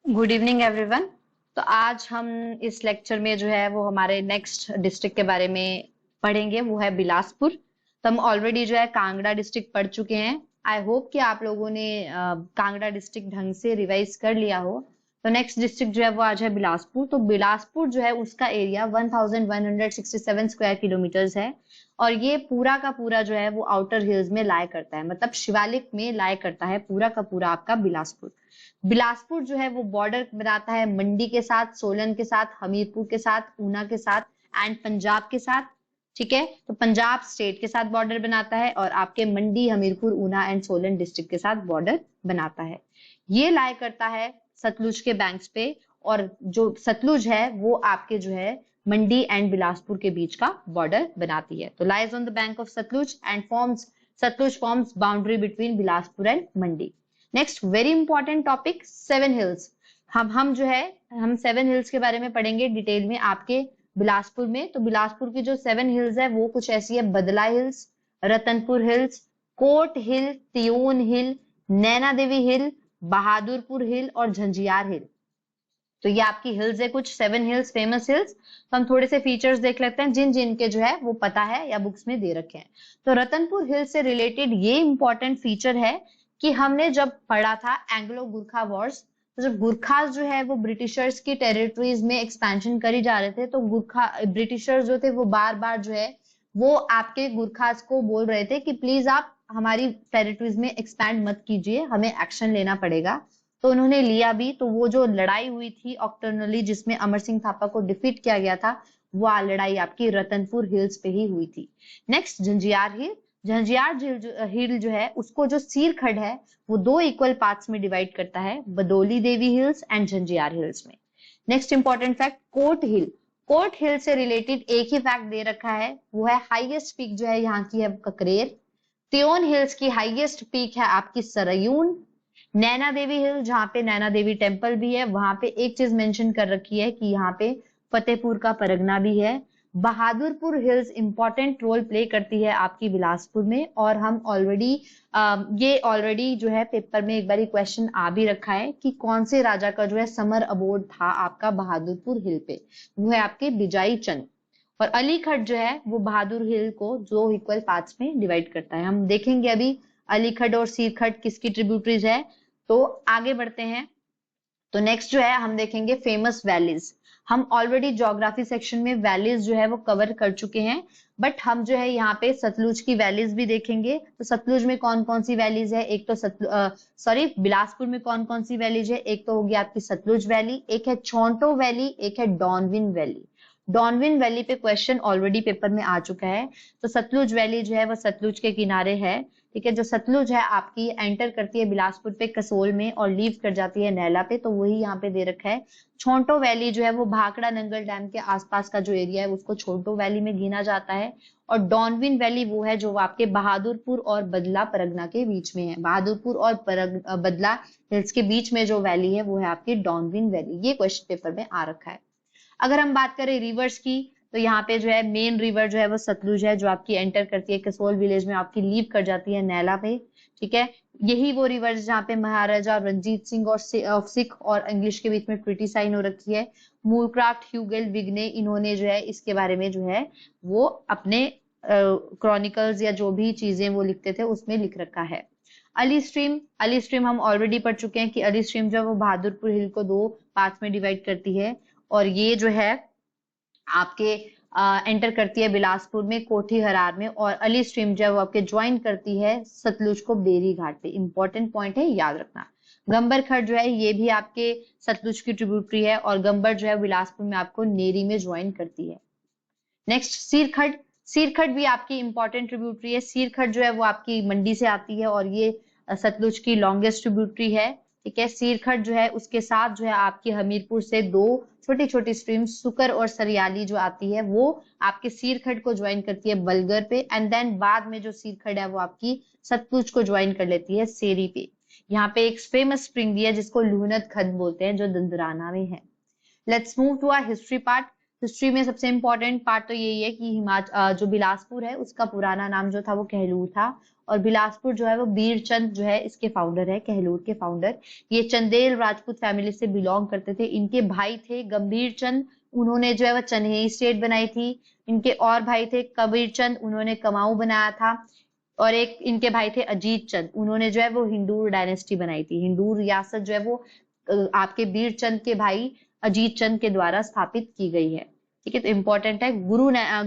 Good evening everyone. तो आज हम इस लेक्चर में जो है वो हमारे नेक्स्ट डिस्ट्रिक्ट के बारे में पढ़ेंगे, वो है बिलासपुर। तो हम ऑलरेडी जो है कांगड़ा डिस्ट्रिक्ट पढ़ चुके हैं। आई होप कि आप लोगों ने कांगड़ा डिस्ट्रिक्ट ढंग से रिवाइज कर लिया हो। तो नेक्स्ट डिस्ट्रिक्ट जो है वो आज है बिलासपुर। तो बिलासपुर जो है उसका एरिया 1167 स्क्वायर किलोमीटर्स है और ये पूरा का पूरा जो है वो आउटर हिल्स में लाया करता है, मतलब शिवालिक में लाया करता है पूरा का पूरा आपका बिलासपुर। बिलासपुर जो है वो बॉर्डर बनाता है मंडी के साथ, सोलन के साथ, हमीरपुर के साथ, ऊना के साथ एंड पंजाब के साथ। ठीक है, तो पंजाब स्टेट के साथ बॉर्डर बनाता है और आपके मंडी, हमीरपुर, ऊना एंड सोलन डिस्ट्रिक्ट के साथ बॉर्डर बनाता है। ये लाया करता है सतलुज के बैंक्स पे, और जो सतलुज है वो आपके जो है मंडी एंड बिलासपुर के बीच का बॉर्डर बनाती है। तो lies on the bank of Sutlej and forms Sutlej forms boundary between Bilaspur and Mandi. Next very important topic, seven hills. हम जो है हम सेवन हिल्स के बारे में पढ़ेंगे डिटेल में आपके बिलासपुर में। तो बिलासपुर की जो सेवन हिल्स है वो कुछ ऐसी है: बदला हिल्स, रतनपुर हिल्स, कोट हिल, त्योन हिल, नैना देवी हिल, बहादुरपुर हिल और झंझियार हिल। तो ये आपकी हिल्स है, कुछ सेवन हिल्स, फेमस हिल्स। तो हम थोड़े से फीचर्स देख लेते हैं जिन जिन के जो है वो पता है या बुक्स में दे रखे हैं। तो रतनपुर हिल से रिलेटेड ये इंपॉर्टेंट फीचर है कि हमने जब पढ़ा था एंग्लो गुरखा वॉर्स, तो जब गुरखास जो है वो ब्रिटिशर्स की टेरिटरीज में एक्सपेंशन करी जा रहे थे, तो गुरखा ब्रिटिशर्स जो थे वो बार बार जो है वो आपके गुरखास को बोल रहे थे कि प्लीज आप हमारी टेरिटरीज में एक्सपैंड मत कीजिए, हमें एक्शन लेना पड़ेगा। तो उन्होंने लिया भी। तो वो जो लड़ाई हुई थी ऑक्टर्नली, जिसमें अमर सिंह थापा को डिफीट किया गया था, वो लड़ाई आपकी रतनपुर हिल्स पे ही हुई थी। नेक्स्ट झंझियार हिल। झंझियार हिल जो है उसको जो सीरखड़ है वो दो इक्वल पार्ट्स में डिवाइड करता है, बदौली देवी हिल्स एंड झंझियार हिल्स में। नेक्स्ट इंपॉर्टेंट फैक्ट, कोट हिल। कोट हिल से रिलेटेड एक ही फैक्ट दे रखा है, वो है हाईएस्ट पीक जो है यहाँ की है ककरेर। त्योन हिल्स की हाईएस्ट पीक है आपकी सरयून। नैना देवी हिल, जहाँ पे नैना देवी टेम्पल भी है, वहां पे एक चीज मेंशन कर रखी है कि यहाँ पे फतेहपुर का परगना भी है। Bahadurpur hills important role play करती है आपकी बिलासपुर में, और हम ऑलरेडी ये ऑलरेडी जो है पेपर में एक बार क्वेश्चन आ भी रखा है कि कौन से राजा का जो है समर अबोर्ड था आपका बहादुरपुर हिल पे, वो है आपके बिजाई चंद। और अलीखट जो है वो बहादुर हिल को दो इक्वल पार्ट्स में डिवाइड करता है। हम देखेंगे अभी अलीखट और सीरखट किसकी ट्रिब्यूटरीज है। तो आगे बढ़ते हैं। तो नेक्स्ट जो है हम देखेंगे फेमस वैलीज। हम ऑलरेडी ज्योग्राफी सेक्शन में वैलीज जो है वो कवर कर चुके हैं, बट हम जो है यहाँ पे सतलुज की वैलीज भी देखेंगे। तो सतलुज में कौन कौन सी वैलीज है, एक तो बिलासपुर में कौन कौन सी वैलीज है, एक तो होगी आपकी सतलुज वैली, एक है छोंटो वैली, एक है डॉनविन वैली। डॉनविन वैली पे क्वेश्चन ऑलरेडी पेपर में आ चुका है। तो सतलुज वैली जो है वो सतलुज के किनारे है। ठीक है, जो सतलुज है आपकी एंटर करती है बिलासपुर पे कसोल में और लीव कर जाती है नैला पे, तो वही यहाँ पे दे रखा है। छोंटो वैली जो है वो भाखड़ा नंगल डैम के आसपास का जो एरिया है उसको छोंटो वैली में गिना जाता है। और डॉनविन वैली वो है जो आपके बहादुरपुर और बदला परगना के बीच में है। बहादुरपुर और बदला हिल्स के बीच में जो वैली है वो है आपकी डॉनविन वैली। ये क्वेश्चन पेपर में आ रखा है। अगर हम बात करें रिवर्स की, तो यहाँ पे जो है मेन रिवर जो है वो सतलुज है, जो आपकी एंटर करती है कसोल विलेज में, आपकी लीव कर जाती है नैला पे। ठीक है, यही वो रिवर जहाँ पे महाराजा रंजीत सिंह और सिख और इंग्लिश के बीच में ट्रीटी साइन हो रखी है। मूरक्राफ्ट, ह्यूगेल विग्ने, इन्होंने जो है इसके बारे में जो है वो अपने क्रॉनिकल्स या जो भी चीजें वो लिखते थे उसमें लिख रखा है। अली स्ट्रीम। अली स्ट्रीम हम ऑलरेडी पढ़ चुके हैं कि अली स्ट्रीम जो है वो बहादुरपुर हिल को दो पार्ट्स में डिवाइड करती है, और ये जो है आपके एंटर करती है बिलासपुर में कोठी हरार में, और अली स्ट्रीम जो है वो आपके ज्वाइन करती है सतलुज को बेरी घाट पे। इंपॉर्टेंट पॉइंट है, याद रखना। गंबर खड़ जो है ये भी आपके सतलुज की ट्रिब्यूटरी है, और गंबर जो है बिलासपुर में आपको नेरी में ज्वाइन करती है। नेक्स्ट सीरखड़। सीरखड़ भी आपकी इंपॉर्टेंट ट्रिब्यूटरी है। सीरखड़ जो है वो आपकी मंडी से आती है और ये सतलुज की लॉन्गेस्ट ट्रिब्यूटरी है। ठीक है, सीरखड़ जो है उसके साथ जो है आपकी हमीरपुर से दो छोटी छोटी स्ट्रीम सुकर और सरियाली जो आती है वो आपके सीरखड़ को ज्वाइन करती है बलगर पे, एंड देन बाद में जो सीरखड़ है वो आपकी सतलुज को ज्वाइन कर लेती है सेरी पे। यहाँ पे एक फेमस स्प्रिंग भी है जिसको लूहनत खद बोलते हैं, जो दंदराना में है। Let's move to our history part. History में सबसे इंपॉर्टेंट पार्ट तो यही है कि जो बिलासपुर है उसका पुराना नाम जो था वो कहलूर था, और बिलासपुर जो है वो बीरचंद जो है इसके फाउंडर है, कहलूर के फाउंडर। ये चंदेल राजपूत फैमिली से बिलोंग करते थे। इनके भाई थे गंभीर चंद, उन्होंने जो है वो चन्हेई स्टेट बनाई थी। इनके और भाई थे कबीर चंद, उन्होंने कमाऊ बनाया था। और एक इनके भाई थे अजीत चंद, उन्होंने जो है वो हिंदूर डायनेस्टी बनाई थी। हिंदूर रियासत जो है वो आपके बीर चंद के भाई अजीत चंद के द्वारा स्थापित की गई है। ठीक है, तो इंपॉर्टेंट है।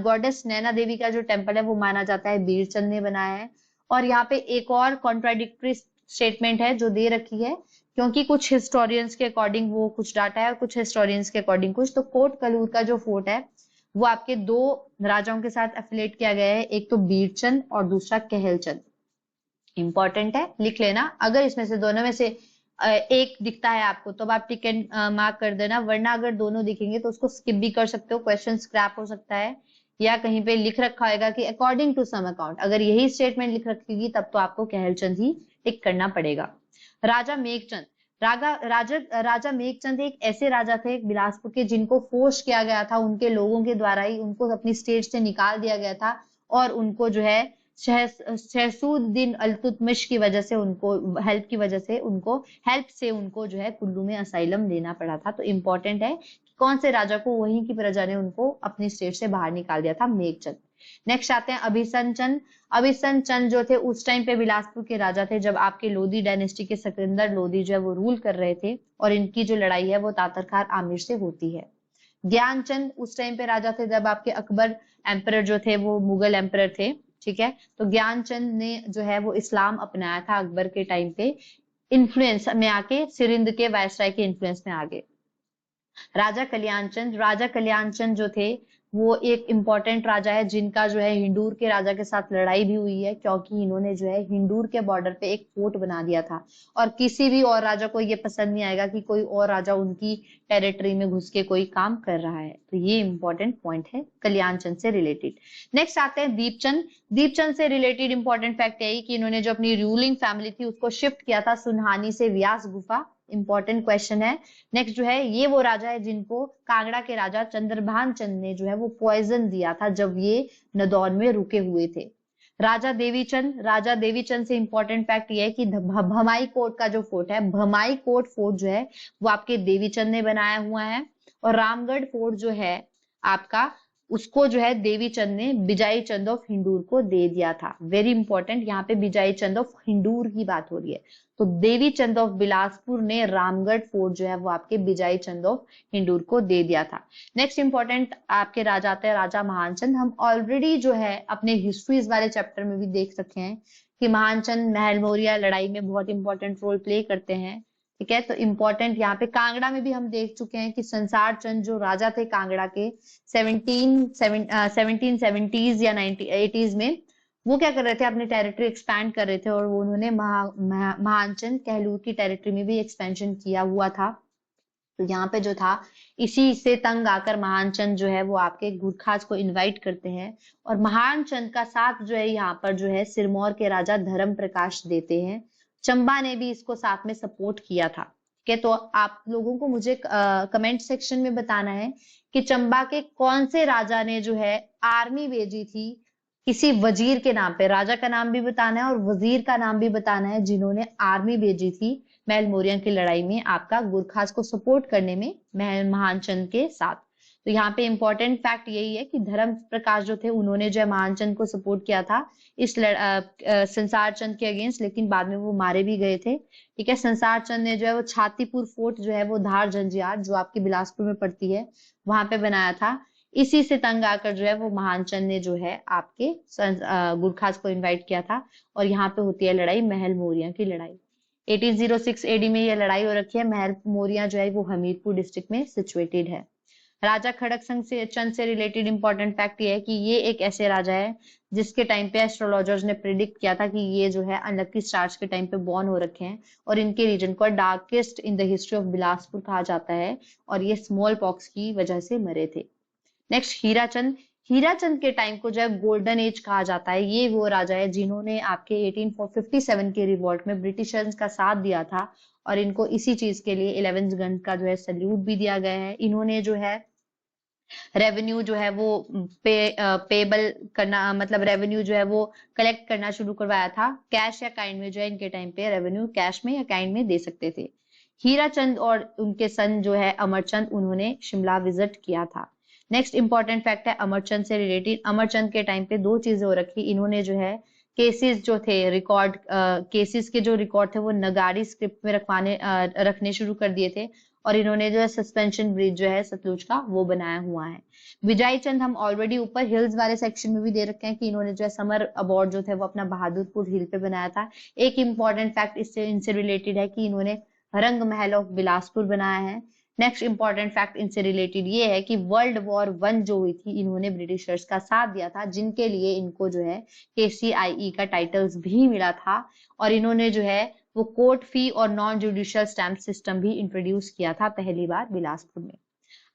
गॉडेस नैना देवी का जो टेम्पल है वो माना जाता है बीर चंद ने बनाया है। और यहाँ पे एक और कॉन्ट्राडिक्टरी स्टेटमेंट है जो दे रखी है, क्योंकि कुछ हिस्टोरियंस के अकॉर्डिंग वो कुछ डाटा है और कुछ हिस्टोरियंस के अकॉर्डिंग कुछ। तो कोट कलूर का जो फोर्ट है वो आपके दो राजाओं के साथ एफिलेट किया गया है, एक तो बीरचंद और दूसरा कहलचंद। इंपॉर्टेंट है, लिख लेना। अगर इसमें से दोनों में से एक दिखता है आपको तो अब आप टिक मार्क कर देना, वरना अगर दोनों दिखेंगे तो उसको स्किप भी कर सकते हो, क्वेश्चन स्क्रैप हो सकता है। या कहीं पे लिख रखा होगा कि अकॉर्डिंग टू सम अकाउंट, अगर यही स्टेटमेंट लिख रखेगी तब तो आपको कहलचंद ही टिक करना पड़ेगा। राजा मेघचंद, राजा मेघचंद एक ऐसे राजा थे बिलासपुर के जिनको फोर्स किया गया था, उनके लोगों के द्वारा ही उनको अपनी स्टेट से निकाल दिया गया था। और उनको जो है शहसूद्दीन अल्तुतमिश की वजह से उनको हेल्प से उनको जो है कुल्लू में असाइलम लेना पड़ा था। तो इंपॉर्टेंट है कि कौन से राजा को वहीं की प्रजा ने उनको अपनी स्टेट से बाहर निकाल दिया था, मेघचंद। नेक्स्ट आते हैं अभिसन चंद। अभिसन चंद जो थे उस टाइम पे बिलासपुर के राजा थे जब आपके लोधी डायनेस्टी के सिकंदर लोधी जो है वो रूल कर रहे थे, और इनकी जो लड़ाई है वो तातरखार आमिर से होती है। ज्ञानचंद उस टाइम पे राजा थे जब आपके अकबर एम्परर जो थे वो मुगल एम्परर थे। ठीक है, तो ज्ञानचंद ने जो है वो इस्लाम अपनाया था अकबर के टाइम पे, इन्फ्लुएंस में आके सिरिंध के वायसराय के इन्फ्लुएंस में आगे। राजा कल्याणचंद जो थे वो एक इंपॉर्टेंट राजा है जिनका जो है हिंदूर के राजा के साथ लड़ाई भी हुई है, क्योंकि इन्होंने जो है हिंदूर के बॉर्डर पे एक फोर्ट बना दिया था। और किसी भी और राजा को ये पसंद नहीं आएगा कि कोई और राजा उनकी टेरिटरी में घुस के कोई काम कर रहा है। तो ये इंपॉर्टेंट पॉइंट है कल्याणचंद से रिलेटेड। नेक्स्ट आते हैं दीपचंद। दीपचंद से रिलेटेड इंपॉर्टेंट फैक्ट यही कि इन्होंने जो अपनी रूलिंग फैमिली थी उसको शिफ्ट किया था सुनहानी से व्यास गुफा। इंपॉर्टेंट क्वेश्चन है। नेक्स्ट जो है ये वो राजा है जिनको कांगड़ा के राजा चंद्रभान चंद ने जो है वो पॉइजन दिया था जब ये नदौन में रुके हुए थे। राजा देवीचंद से इंपॉर्टेंट फैक्ट ये है कि भमाई कोट का जो फोर्ट है, भमाई कोट फोर्ट जो है वो आपके देवीचंद ने बनाया हुआ है। और रामगढ़ फोर्ट जो है आपका, उसको जो है देवीचंद ने बिजाई चंद ऑफ हिंदूर को दे दिया था। वेरी इंपॉर्टेंट, यहाँ पे बिजाई चंद ऑफ हिंदूर की बात हो रही है। तो देवी चंद ऑफ बिलासपुर ने रामगढ़ फोर्ट जो है वो आपके बिजाई चंद ऑफ हिंदूर को दे दिया था। नेक्स्ट इंपॉर्टेंट आपके राजा आते हैं राजा महानचंद। हम ऑलरेडी जो है अपने हिस्ट्रीज वाले चैप्टर में भी देख रखे हैं कि महानचंद महल मौर्य लड़ाई में बहुत इंपॉर्टेंट रोल प्ले करते हैं। ठीक है, तो इंपॉर्टेंट यहाँ पे कांगड़ा में भी हम देख चुके हैं कि संसार चंद जो राजा थे कांगड़ा के 1770s या 1980s में, वो क्या कर रहे थे, अपनी टेरिटरी एक्सपैंड कर रहे थे, और वो उन्होंने महानचंद कहलूर की टेरिटरी में भी एक्सपेंशन किया हुआ था। तो यहाँ पे जो था इसी से तंग आकर महानचंद जो है वो आपके गुरखास को इनवाइट करते हैं, और महानचंद का साथ जो है यहाँ पर जो है सिरमौर के राजा धर्म प्रकाश देते हैं। चंबा ने भी इसको साथ में सपोर्ट किया था। ठीक है, तो आप लोगों को मुझे कमेंट सेक्शन में बताना है कि चंबा के कौन से राजा ने जो है आर्मी भेजी थी किसी वजीर के नाम पे। राजा का नाम भी बताना है और वजीर का नाम भी बताना है जिन्होंने आर्मी भेजी थी महल मौर्य की लड़ाई में आपका गुरखास को सपोर्ट करने में महल महानचंद के साथ। तो यहाँ पे इंपॉर्टेंट फैक्ट यही है कि धर्म प्रकाश जो थे उन्होंने जो है महानचंद को सपोर्ट किया था इस संसार चंद के अगेंस्ट, लेकिन बाद में वो मारे भी गए थे। ठीक है, संसार चंद ने जो है वो छातीपुर फोर्ट जो है वो धार झंझियार जो आपके बिलासपुर में पड़ती है वहां पे बनाया था। इसी से तंग आकर जो है वो महानचंद ने जो है आपके गुरखास को इनवाइट किया था, और यहाँ पे होती है लड़ाई महल मौर्य की लड़ाई। 1806 एडी में ये लड़ाई हो रखी है। महल मौर्य जो है वो हमीरपुर डिस्ट्रिक्ट में सिचुएटेड है। राजा खड़क चंद से रिलेटेड इंपॉर्टेंट फैक्ट ये है कि ये एक ऐसे राजा है जिसके टाइम पे एस्ट्रोलॉजर्स ने प्रिडिक्ट किया था कि ये जो है अनलकी स्टार्स के टाइम पे बॉर्न हो रखे हैं, और इनके रीजन को darkest in the history of Bilaspur कहा जाता है, और ये स्मॉल पॉक्स की वजह से मरे थे। नेक्स्ट हीराचंद के टाइम को जो है गोल्डन एज कहा जाता है। ये वो राजा है जिन्होंने आपके 1857 के रिवॉल्ट में ब्रिटिशर्स का साथ दिया था, और इनको इसी चीज के लिए 11th गन का जो है सल्यूट भी दिया गया है। इन्होंने जो है रेवेन्यू जो है वो पेबल करना, मतलब रेवेन्यू जो है वो कलेक्ट करना शुरू करवाया था। कैश या काइंड में जो है इनके टाइम पे रेवेन्यू कैश में या काइंड में दे सकते थे। हीरा चंद और उनके सन जो है अमरचंद, उन्होंने शिमला विजिट किया था। नेक्स्ट इंपॉर्टेंट फैक्ट है अमरचंद से रिलेटेड। अमरचंद के टाइम पे दो चीजें हो रखी, इन्होंने जो है केसेस जो थे रिकॉर्ड, केसेस के जो रिकॉर्ड थे वो नगाड़ी स्क्रिप्ट में रखने शुरू कर दिए थे। और इन्होंने जो है सस्पेंशन ब्रिज जो है सतलुज का वो बनाया हुआ है। विजय चंद हम ऑलरेडी ऊपर हिल्स वाले सेक्शन में भी दे रखे हैं कि इन्होंने जो है समर अवार्ड जो थे वो अपना बहादुरपुर हिल पे बनाया था। एक इंपॉर्टेंट फैक्ट इससे इनसे रिलेटेड है कि इन्होंने रंग महल ऑफ बिलासपुर बनाया है। नेक्स्ट इंपॉर्टेंट फैक्ट इनसे रिलेटेड ये है कि वर्ल्ड वॉर 1 जो हुई थी, इन्होंने ब्रिटिशर्स का साथ दिया था, जिनके लिए इनको जो है KCIE का टाइटल्स भी मिला था। और इन्होंने जो है वो कोर्ट फी और नॉन जुडिशियल स्टैंप सिस्टम भी इंट्रोड्यूस किया था पहली बार बिलासपुर में।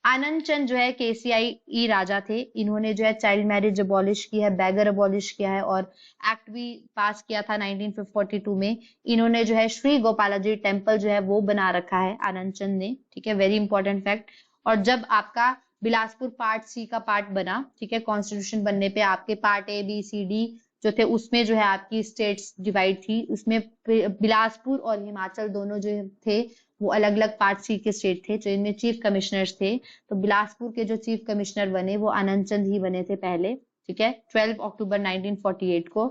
आनंद चंद जो है KCIE राजा थे, इन्होंने जो है चाइल्ड मैरिज अबॉलिश की है, बैगर अबॉलिश किया है और एक्ट भी पास किया था 1942 में। इन्होंने जो है श्री गोपालाजी टेम्पल जो है वो बना रखा है आनंद चंद ने, ठीक है, वेरी इंपॉर्टेंट फैक्ट। और जब आपका बिलासपुर पार्ट C का पार्ट बना, ठीक है, कॉन्स्टिट्यूशन बनने पे आपके part A B C D जो थे उसमें जो है आपकी स्टेट्स डिवाइड थी, उसमें बिलासपुर और हिमाचल दोनों जो थे वो अलग अलग पार्ट C के स्टेट थे, जो इनमें चीफ कमिश्नर्स थे। तो बिलासपुर के जो चीफ कमिश्नर बने वो आनंद चंद ही बने थे पहले, ठीक है, 12 अक्टूबर 1948 को।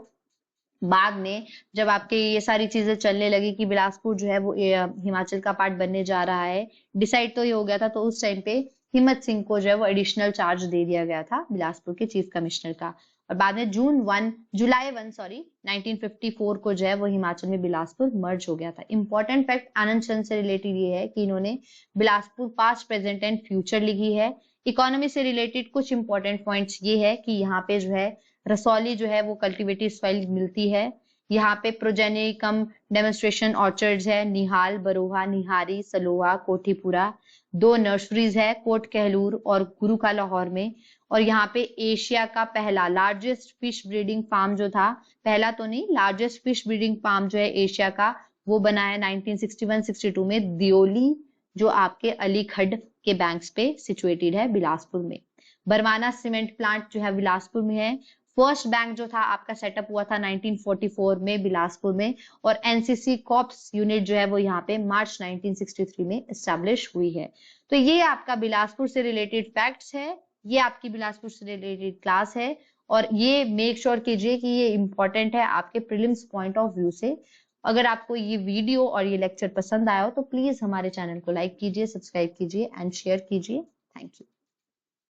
बाद में जब आपके ये सारी चीजें चलने लगी कि बिलासपुर जो है वो हिमाचल का पार्ट बनने जा रहा है, डिसाइड तो ये हो गया था, तो उस टाइम पे हिम्मत सिंह को जो है वो एडिशनल चार्ज दे दिया गया था बिलासपुर के चीफ कमिश्नर का। और बाद में जुलाई 1 1954 को जो है वो हिमाचल में बिलासपुर मर्ज हो गया था। इंपॉर्टेंट फैक्ट आनंद चंद से रिलेटेड ये है कि इन्होंने Bilaspur past present and future लिखी है। इकोनॉमी से रिलेटेड कुछ इंपॉर्टेंट पॉइंट्स ये है कि यहाँ पे जो है रसौली जो है वो कल्टिवेटेड सॉइल मिलती है। यहाँ पे प्रोजेनी कम डेमोन्स्ट्रेशन ऑर्चर्ड्स है, निहाल, बरोहा, निहारी, सलोहा, कोठीपुरा। 2 नर्सरीज है, कोट कहलूर और गुरु का लाहौर में। और यहाँ पे एशिया का पहला लार्जेस्ट फिश ब्रीडिंग फार्म जो था, पहला तो नहीं, लार्जेस्ट फिश ब्रीडिंग फार्म जो है एशिया का, वो बना है 1961-62 में दियोली, जो आपके अलीखड्ड के बैंक्स पे सिचुएटेड है बिलासपुर में। बरवाना सीमेंट प्लांट जो है बिलासपुर में है। फर्स्ट बैंक जो था आपका सेटअप हुआ था 1944 में बिलासपुर में। और NCC कॉर्प्स यूनिट जो है वो यहाँ पे मार्च 1963 में एस्टेब्लिश हुई है। तो ये आपका बिलासपुर से रिलेटेड फैक्ट्स है, ये आपकी बिलासपुर से रिलेटेड क्लास है। और ये मेक श्योर कीजिए कि ये इंपॉर्टेंट है आपके प्रीलिम्स पॉइंट ऑफ व्यू से। अगर आपको ये वीडियो और ये लेक्चर पसंद आया हो तो प्लीज हमारे चैनल को लाइक कीजिए, सब्सक्राइब कीजिए एंड शेयर कीजिए। Thank you.